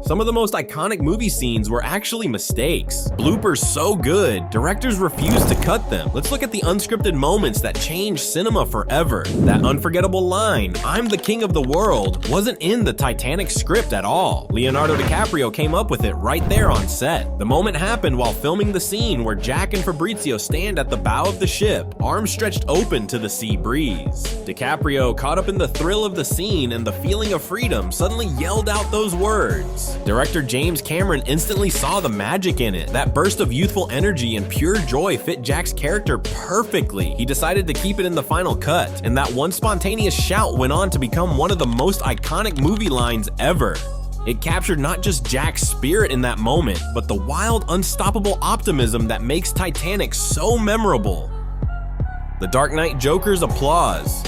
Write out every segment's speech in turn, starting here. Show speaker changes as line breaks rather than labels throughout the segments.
Some of the most iconic movie scenes were actually mistakes. Bloopers so good, directors refused to cut them. Let's look at the unscripted moments that changed cinema forever. That unforgettable line, "I'm the king of the world," wasn't in the Titanic script at all. Leonardo DiCaprio came up with it right there on set. The moment happened while filming the scene where Jack and Fabrizio stand at the bow of the ship, arms stretched open to the sea breeze. DiCaprio, caught up in the thrill of the scene and the feeling of freedom, suddenly yelled out those words. Director James Cameron instantly saw the magic in it. That burst of youthful energy and pure joy fit Jack's character perfectly. He decided to keep it in the final cut, and that one spontaneous shout went on to become one of the most iconic movie lines ever. It captured not just Jack's spirit in that moment, but the wild, unstoppable optimism that makes Titanic so memorable. The Dark Knight Joker's applause.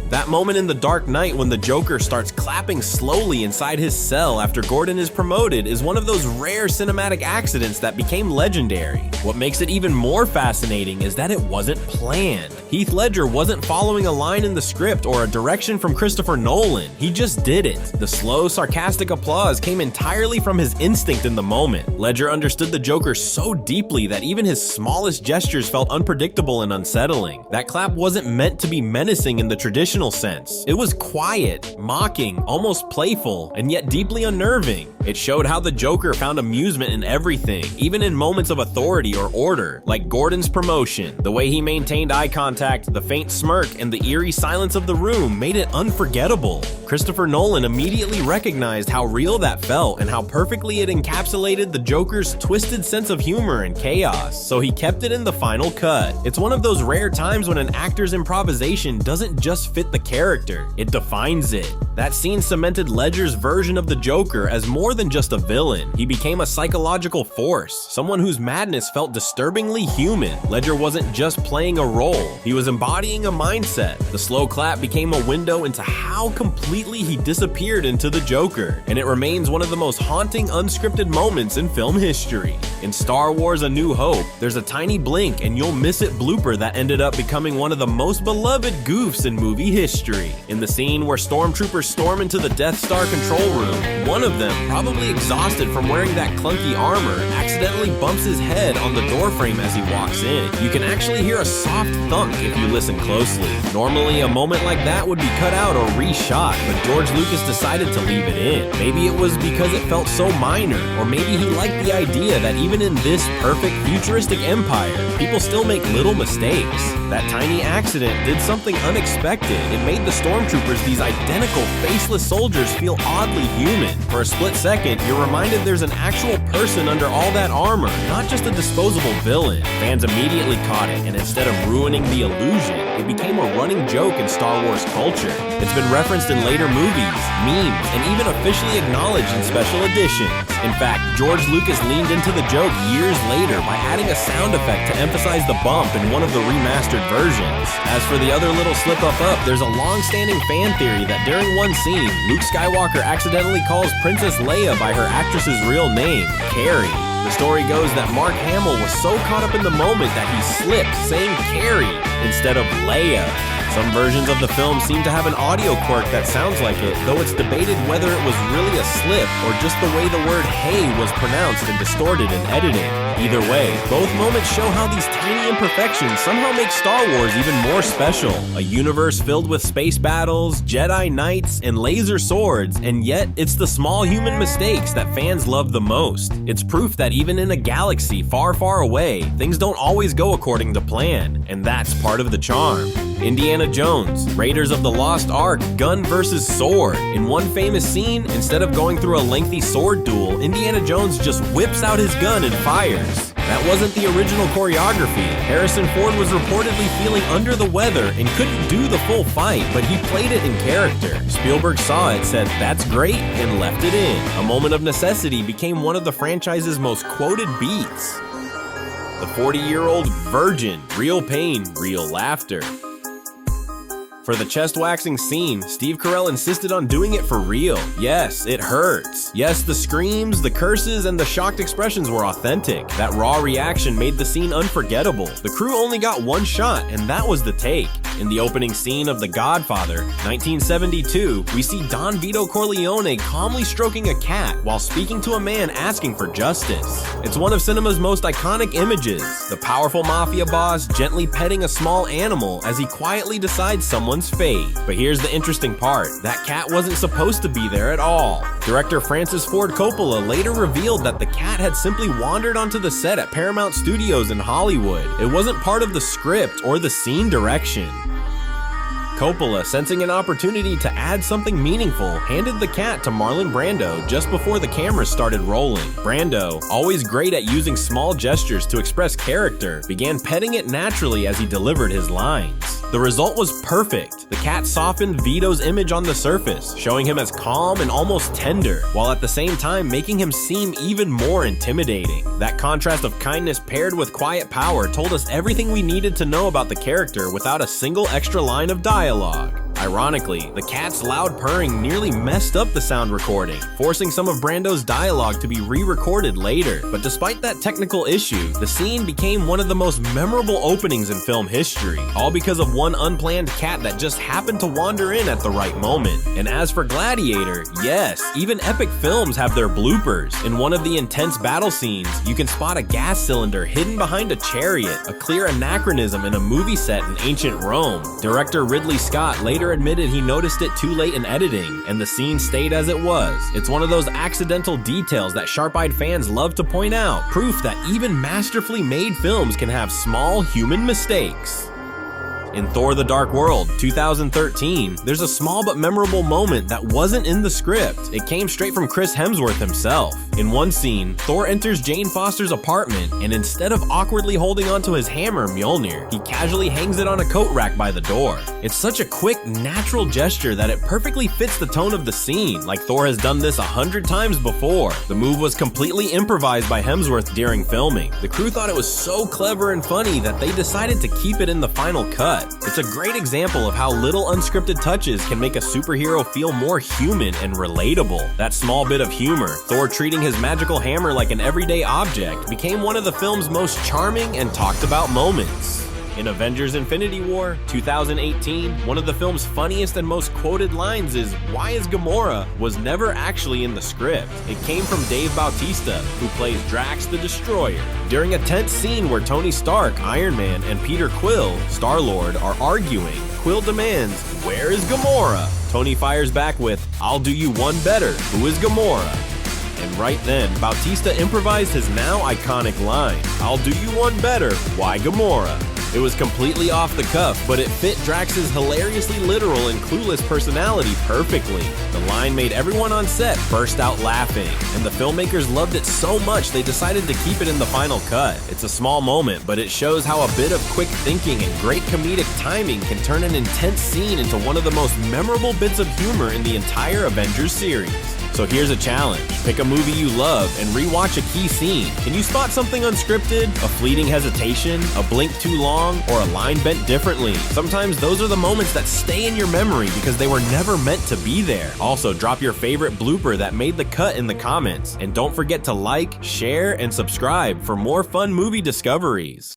That moment in The Dark Knight when the Joker starts clapping slowly inside his cell after Gordon is promoted is one of those rare cinematic accidents that became legendary. What makes it even more fascinating is that it wasn't planned. Heath Ledger wasn't following a line in the script or a direction from Christopher Nolan. He just did it. The slow, sarcastic applause came entirely from his instinct in the moment. Ledger understood the Joker so deeply that even his smallest gestures felt unpredictable and unsettling. That clap wasn't meant to be menacing in the traditional sense. It was quiet, mocking, almost playful, and yet deeply unnerving. It showed how the Joker found amusement in everything, even in moments of authority or order, like Gordon's promotion. The way he maintained eye contact, the faint smirk, and the eerie silence of the room made it unforgettable. Christopher Nolan immediately recognized how real that felt and how perfectly it encapsulated the Joker's twisted sense of humor and chaos, so he kept it in the final cut. It's one of those rare times when an actor's improvisation doesn't just fit the character, it defines it. That scene cemented Ledger's version of the Joker as more than just a villain. He became a psychological force, someone whose madness felt disturbingly human. Ledger wasn't just playing a role, he was embodying a mindset. The slow clap became a window into how completely he disappeared into the Joker, and it remains one of the most haunting unscripted moments in film history. In Star Wars: A New Hope, there's a tiny blink and you'll miss it blooper that ended up becoming one of the most beloved goofs in movie history. In the scene where stormtroopers storm into the Death Star control room, one of them, probably exhausted from wearing that clunky armor, accidentally bumps his head on the doorframe as he walks in. You can actually hear a soft thunk if you listen closely. Normally, a moment like that would be cut out or reshot, but George Lucas decided to leave it in. Maybe it was because it felt so minor, or maybe he liked the idea that even in this perfect futuristic empire, people still make little mistakes. That tiny accident did something unexpected. It made the stormtroopers, these identical faceless soldiers, feel oddly human. For a split second, you're reminded there's an actual person under all that armor, not just a disposable villain. Fans immediately caught it, and instead of ruining the illusion, it became a running joke in Star Wars culture. It's been referenced in later movies, memes, and even officially acknowledged in special editions. In fact, George Lucas leaned into the joke years later by adding a sound effect to emphasize the bump in one of the remastered versions. As for the other little slip-up, there's a long-standing fan theory that during one scene, Luke Skywalker accidentally calls Princess Leia by her actress's real name, Carrie. The story goes that Mark Hamill was so caught up in the moment that he slipped, saying Carrie instead of Leia. Some versions of the film seem to have an audio quirk that sounds like it, though it's debated whether it was really a slip or just the way the word "hey" was pronounced and distorted in editing. Either way, both moments show how these tiny imperfections somehow make Star Wars even more special. A universe filled with space battles, Jedi knights, and laser swords, and yet it's the small human mistakes that fans love the most. It's proof that even in a galaxy far, far away, things don't always go according to plan, and that's part of the charm. Indiana Jones, Raiders of the Lost Ark, gun versus sword. In one famous scene, instead of going through a lengthy sword duel, Indiana Jones just whips out his gun and fires. That wasn't the original choreography. Harrison Ford was reportedly feeling under the weather and couldn't do the full fight, but he played it in character. Spielberg saw it, said, "That's great," and left it in. A moment of necessity became one of the franchise's most quoted beats. The 40-year-old virgin, real pain, real laughter. For the chest waxing scene, Steve Carell insisted on doing it for real. Yes, it hurts. Yes, the screams, the curses, and the shocked expressions were authentic. That raw reaction made the scene unforgettable. The crew only got one shot, and that was the take. In the opening scene of The Godfather, 1972, we see Don Vito Corleone calmly stroking a cat while speaking to a man asking for justice. It's one of cinema's most iconic images, the powerful mafia boss gently petting a small animal as he quietly decides someone's fate. But here's the interesting part, that cat wasn't supposed to be there at all. Director Francis Ford Coppola later revealed that the cat had simply wandered onto the set at Paramount Studios in Hollywood. It wasn't part of the script or the scene direction. Coppola, sensing an opportunity to add something meaningful, handed the cat to Marlon Brando just before the cameras started rolling. Brando, always great at using small gestures to express character, began petting it naturally as he delivered his lines. The result was perfect. The cat softened Vito's image on the surface, showing him as calm and almost tender, while at the same time making him seem even more intimidating. That contrast of kindness paired with quiet power told us everything we needed to know about the character without a single extra line of dialogue. Ironically, the cat's loud purring nearly messed up the sound recording, forcing some of Brando's dialogue to be re-recorded later. But despite that technical issue, the scene became one of the most memorable openings in film history, all because of one unplanned cat that just happened to wander in at the right moment. And as for Gladiator, yes, even epic films have their bloopers. In one of the intense battle scenes, you can spot a gas cylinder hidden behind a chariot, a clear anachronism in a movie set in ancient Rome. Director Ridley Scott later admitted he noticed it too late in editing, and the scene stayed as it was. It's one of those accidental details that sharp-eyed fans love to point out, proof that even masterfully made films can have small human mistakes. In Thor: The Dark World, 2013, there's a small but memorable moment that wasn't in the script. It came straight from Chris Hemsworth himself. In one scene, Thor enters Jane Foster's apartment, and instead of awkwardly holding onto his hammer, Mjolnir, he casually hangs it on a coat rack by the door. It's such a quick, natural gesture that it perfectly fits the tone of the scene, like Thor has done this 100 times before. The move was completely improvised by Hemsworth during filming. The crew thought it was so clever and funny that they decided to keep it in the final cut. It's a great example of how little unscripted touches can make a superhero feel more human and relatable. That small bit of humor, Thor treating his magical hammer like an everyday object, became one of the film's most charming and talked about moments. In Avengers: Infinity War, 2018, one of the film's funniest and most quoted lines is, "Why is Gamora?" was never actually in the script. It came from Dave Bautista, who plays Drax the Destroyer. During a tense scene where Tony Stark, Iron Man, and Peter Quill, Star-Lord, are arguing, Quill demands, "Where is Gamora?" Tony fires back with, "I'll do you one better. Who is Gamora?" And right then, Bautista improvised his now iconic line, "I'll do you one better. Why Gamora?" It was completely off the cuff, but it fit Drax's hilariously literal and clueless personality perfectly. The line made everyone on set burst out laughing, and the filmmakers loved it so much they decided to keep it in the final cut. It's a small moment, but it shows how a bit of quick thinking and great comedic timing can turn an intense scene into one of the most memorable bits of humor in the entire Avengers series. So here's a challenge. Pick a movie you love and rewatch a key scene. Can you spot something unscripted? A fleeting hesitation? A blink too long? Or a line bent differently? Sometimes those are the moments that stay in your memory because they were never meant to be there. Also, drop your favorite blooper that made the cut in the comments. And don't forget to like, share, and subscribe for more fun movie discoveries.